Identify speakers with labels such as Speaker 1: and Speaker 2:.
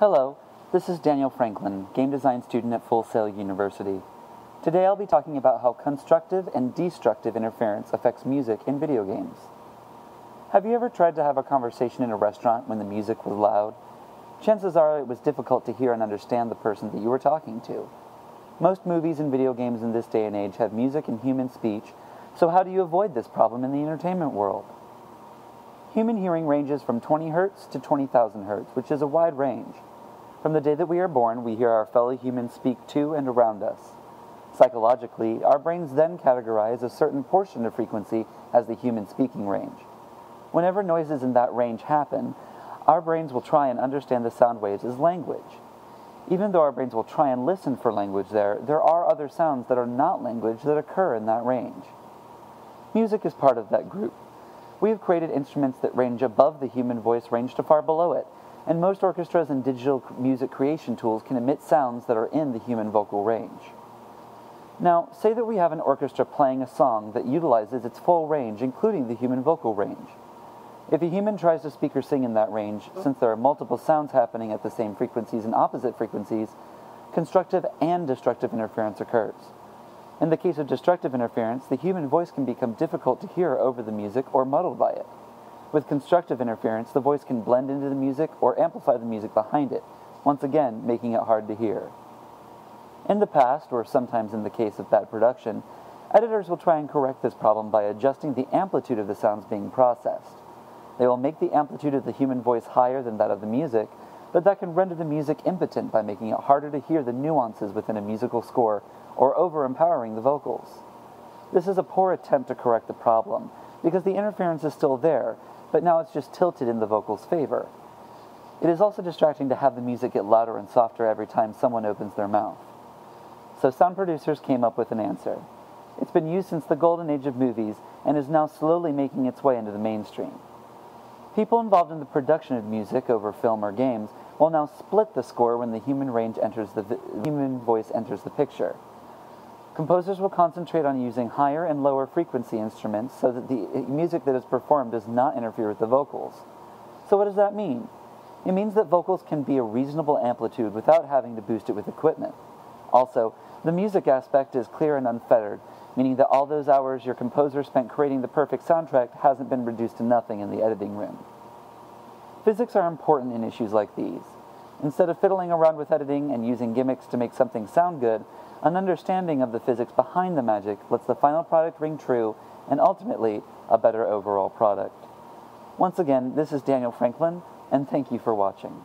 Speaker 1: Hello, this is Daniel Franklin, game design student at Full Sail University. Today I'll be talking about how constructive and destructive interference affects music in video games. Have you ever tried to have a conversation in a restaurant when the music was loud? Chances are it was difficult to hear and understand the person that you were talking to. Most movies and video games in this day and age have music and human speech, so how do you avoid this problem in the entertainment world? Human hearing ranges from 20 Hz to 20,000 Hz, which is a wide range. From the day that we are born, we hear our fellow humans speak to and around us. Psychologically, our brains then categorize a certain portion of frequency as the human speaking range. Whenever noises in that range happen, our brains will try and understand the sound waves as language. Even though our brains will try and listen for language there are other sounds that are not language that occur in that range. Music is part of that group. We have created instruments that range above the human voice range to far below it, and most orchestras and digital music creation tools can emit sounds that are in the human vocal range. Now, say that we have an orchestra playing a song that utilizes its full range, including the human vocal range. If a human tries to speak or sing in that range, since there are multiple sounds happening at the same frequencies and opposite frequencies, constructive and destructive interference occurs. In the case of destructive interference, the human voice can become difficult to hear over the music or muddled by it. With constructive interference, the voice can blend into the music or amplify the music behind it, once again making it hard to hear. In the past, or sometimes in the case of bad production, editors will try and correct this problem by adjusting the amplitude of the sounds being processed. They will make the amplitude of the human voice higher than that of the music, but that can render the music impotent by making it harder to hear the nuances within a musical score or over-empowering the vocals. This is a poor attempt to correct the problem, because the interference is still there, but now it's just tilted in the vocal's favor. It is also distracting to have the music get louder and softer every time someone opens their mouth. So sound producers came up with an answer. It's been used since the golden age of movies and is now slowly making its way into the mainstream. People involved in the production of music over film or games will now split the score when the human voice enters the picture. Composers will concentrate on using higher and lower frequency instruments so that the music that is performed does not interfere with the vocals. So what does that mean? It means that vocals can be a reasonable amplitude without having to boost it with equipment. Also, the music aspect is clear and unfettered, meaning that all those hours your composer spent creating the perfect soundtrack hasn't been reduced to nothing in the editing room. Physics are important in issues like these. Instead of fiddling around with editing and using gimmicks to make something sound good, an understanding of the physics behind the magic lets the final product ring true and ultimately a better overall product. Once again, this is Daniel Franklin, and thank you for watching.